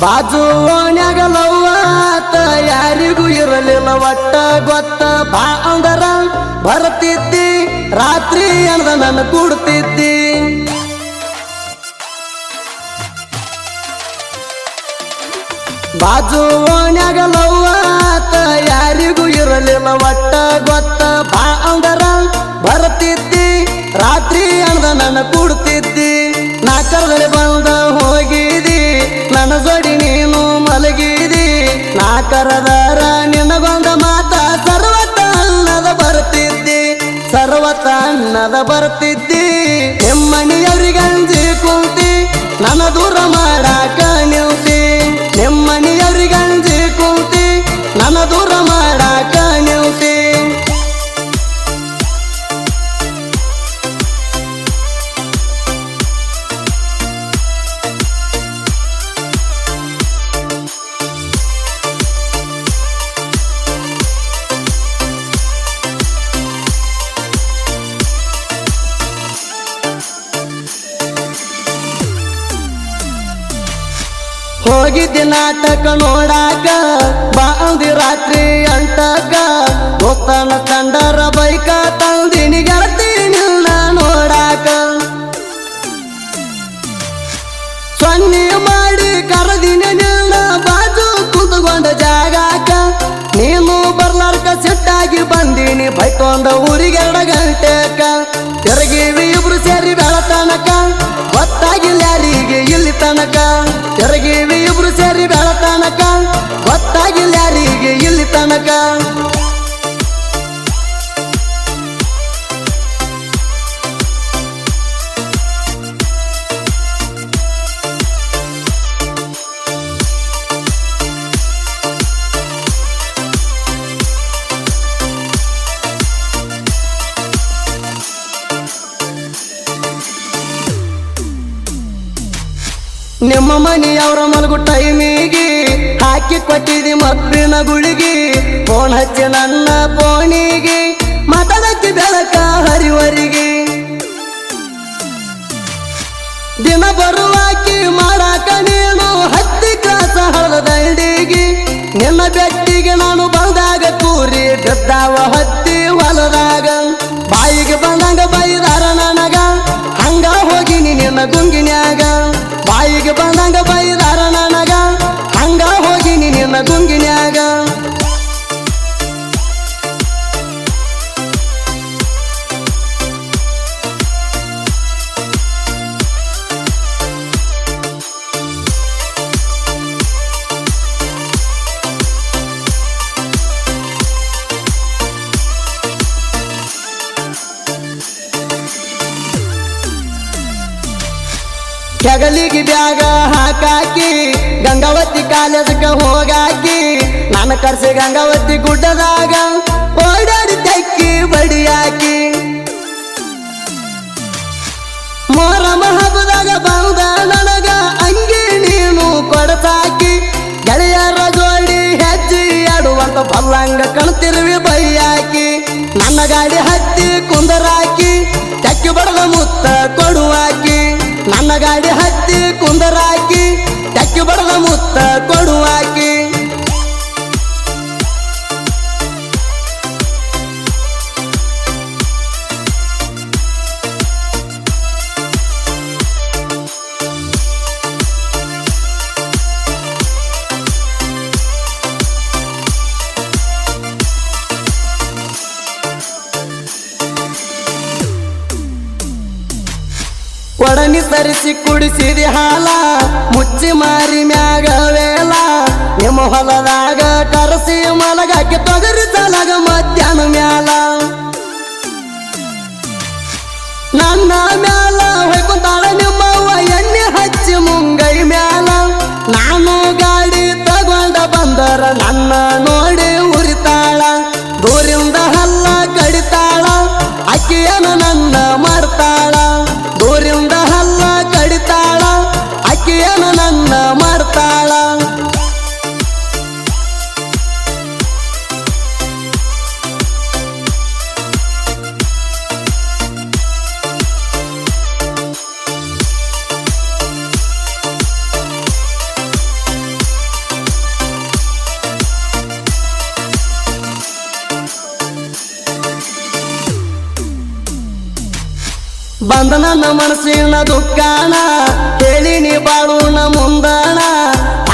ಬಾಜು ಓಣ್ಯಾಗ ಲವ್ವಾತ ಯಾರಿಗೂ ಇರಲಿಲ್ಲ ಒಟ್ಟ ಗೊತ್ತ ಬಾ ಅಂದರ ಬರ್ತಿದ್ದಿ ರಾತ್ರಿ ಅನ್ದ ನನ್ನ ಕೂಡ್ತಿದ್ದಿ ಬಾಜು ಓಣ್ಯಾಗ ಲವ್ವಾತ ಯಾರಿಗೂ ಇರಲಿಲ್ಲ ಒಟ್ಟ ಗೊತ್ತ ಬಾ ಅಂದರ ಬರ್ತಿದ್ದಿ ರಾತ್ರಿ ಅನ್ದ ನನ್ನ ಕೂಡ್ತಿದ್ದಿ ನಾ ಕರ್ದಳಿ ಬಂದ ಹೋಗಿದಿ ನನ್ನ ಜೋಡಿ ನೀನು ಮಲಗಿದಿ ನಾ ಕರದಾರ ನಿನಗೊಂದ ಮಾತ ಸರ್ವತ ಅನ್ನದ ಬರ್ತಿದ್ದಿ ಸರ್ವತ ಅನ್ನದ ಬರ್ತಿದ್ದಿ ನಿಮ್ಮನಿಯವ್ರಿಗಂಜಿ ಕುಂತಿ ನನ್ನ ದೂರ ಮಾಡಾಕ ನಿಲ್ತಿ ನಿಮ್ಮನಿಯವ್ರಿಗಂಜಿ ಕುಂತಿ ನನ್ನ ದೂರ ಮಾಡಾಕ ನಿಲ್ತಿ ಹೋಗಿದ್ದೆ ನಾಟಕ ನೋಡಾಕ ಬಾಂದಿ ರಾತ್ರಿ ಅಂಟಕ ಗೊತ್ತನ ಕಂಡರ ಬೈಕ ತಂದಿನಿ ಗೆಳತಿ ನಿನ್ನ ನೋಡಾಕ ಸೊನ್ನಿ ಮಾಡಿ ಕರದಿನಿ ನಿನ್ನ ಬಾಜು ಕುಂತುಕೊಂಡ ಜಾಗಾಕ ನೀನು ಬರ್ಲಾರ್ಕ ಸಿಟ್ಟಾಗಿ ಬಂದೀನಿ ಬೈಕೊಂಡ ಊರಿಗೆ 2 ಗಂಟೆಕ ತಿರುಗಿವಿ ಇಬ್ರು ಸೇರಿ ಬೆಳತನಕ ಗೊತ್ತಾಗಿಲ್ಲ ಯಾರಿಗೆ ಇಲ್ಲಿ ತನಕ ತಿರುಗಿವಿ ಇಬ್ರು ಸೇರಿ ಬೆಳತನಕ ಗೊತ್ತಾಗಿಲ್ಲ ಯಾರಿಗೆ ಇಲ್ಲಿ ತನಕ ನಿಮ್ಮ ಮನೆಯವರ ಮಲಗು ಟೈಮಿಗೆ ಹಾಕಿ ಕೊಟ್ಟಿದಿ ಮಬ್ಬಿನ ಗುಳಿಗೆ ಫೋನ್ ಹಚ್ಚಿ ನನ್ನ ಫೋನಿಗೆ ಮಾತಾಡಕ್ಕೆ ಬೆಳಕ ಹರಿವರಿಗೆ ದಿನ ಬರುವಾಕಿ ಮಾಡಾಕ ನೀನು 10 ಕ್ಲಾಸ ಹಳದ ದಂಡಿಗೆ ನಿನ್ನ ಬೆಟ್ಟಿಗೆ ನಾನು ಬಂದಾಗ ಕೂರಿ ಬಿದ್ದಾವ ಹತ್ತಿ ಹೊಲದಾಗ ಬಾಯಿಗೆ ಬಂದಂಗ ಬೈದಾರ ನನಗ ಹಂಗ ಹೋಗಿನಿ ನಿನ್ನ ಗುಂಗಿನ್ಯಾಗ ಬಾಯಿಗೆ ಬಂದಂಗ ಬೈದಾರ ನನಗ ಹಂಗ ಹೋಗಿನಿ ನಿನ್ನ ಗುಂಗಿನ್ಯಾಗ ಹೆಗಲಿಗೆ ಬ್ಯಾಗ ಹಾಕಾಕಿ ಗಂಗಾವತಿ ಕಾಲೇಜಕ್ಕೆ ಹೋಗಾಕಿ ನಾನು ಕರ್ಸಿ ಗಂಗಾವತಿ ಗುಡ್ಡದಾಗ ಓಡಾಡಿ ತೆಕ್ಕಿ ಬಡಿಯಾಕಿ ಮೊಹರಂ ಹಬ್ಬದಾಗ ಬಂದ ನನಗ ಅಂಗಿ ನೀನು ಕೊಡಸಾಕಿ ಗೆಳೆಯರ ಜೋಡಿ ಹೆಜ್ಜೆ ಆಡುವಂತ ಬಲ್ಲಂಗ ಕಣ್ತಿರುವಿ ಬೈಯಾಕಿ ನನ್ನ ಗಾಡಿ ಹತ್ತಿ ಕುಂದರಾಕಿ ತೆಕ್ಕಿ ಬಡದ ಮುತ್ತ ಕೊಡುವಾಕಿ ನನ್ನ ಗಾಡಿ ಹತ್ತಿ ಕುಂದರಾಕಿ ತೆಕ್ಕಿ ಬಡದ ಮುತ್ತ ಕೊಡುವಾಕಿ ಕೊಡನಿ ಸರಿಸಿ ಕುಡಿಸಿದಿ ಹಾಲ ಮುಚ್ಚಿ ಮಾರಿ ಮ್ಯಾಗ ವೇಲ ನಿಮ್ಮ ಹೊಲದಾಗ ಕರಸಿ ಮಲಗಾಕಿ ತೊಗರಿ ತಲಗ ಮಧ್ಯಾಹ್ನ ಮ್ಯಾಲ ನನ್ನ ಮ್ಯಾಲ ಹೊಯ್ಕೊಂತಾಳ ನಿಮ್ಮವ್ವ ಎಣ್ಣೆ ಹಚ್ಚಿ ಮುಂಗೈ ಮ್ಯಾಲ ನಾನು ಗಾಡಿ ತಗೊಂಡ ಬಂದರ ನನ್ನ ನೋಡಿ ಉರಿತಾಳ ದೂರಿಂದ ಹಲ್ಲ ಕಡಿತಾಳ ಅಕ್ಕಿಯನ ನನ್ನ ಮಾಡ್ತಾಳ ದೂರಿಂದ ಹಲ್ಲ ಕಡಿತಾಳ ಅಕ್ಕಿಯನ ನನ್ನ ಮಾಡ್ತಾಳ ಬಂದ ನನ್ನ ಮನಸ್ಸಿನ ದುಃಖಾಣ ಹೇಳಿನಿ ಬಾಳುನ ಮುಂದಾಣ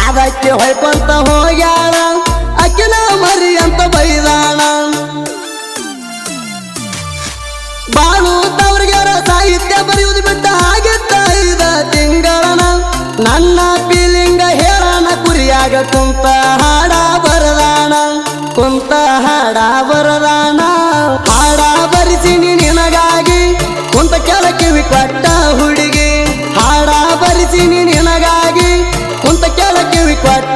ಅದಕ್ಕೆ ಹೊಯ್ಕೊಂತ ಹೋಗ್ಯಾಳ ಅಕ್ಕಿನ ಮರಿ ಅಂತ ಬೈದಾಣ ಬಾಳು ತವ್ರಿಗೆರ ಸಾಹಿತ್ಯ ಬರೆಯುವುದು ಬಿಟ್ಟ ಆಗಿದ್ದ 5 ತಿಂಗಳನ ನನ್ನ ಫೀಲಿಂಗ ಹೇಳಣ ಕುರಿಯಾಗ ಕುಂತ ಹಾಡ ಬರದಾಣ ಹಾಡ ಬರಿಸಿನಿ ನಿನಗಾಗಿ ಕುಂತ ಕೆಲ ಕಿವಿ ಕೊಟ್ಟ ಹುಡುಗಿ ಹಾಡ ಬರಿಸಿನಿ ನಿನಗಾಗಿ ಕುಂತ ಕೆಲ ಕಿವಿ ಕೊಟ್ಟ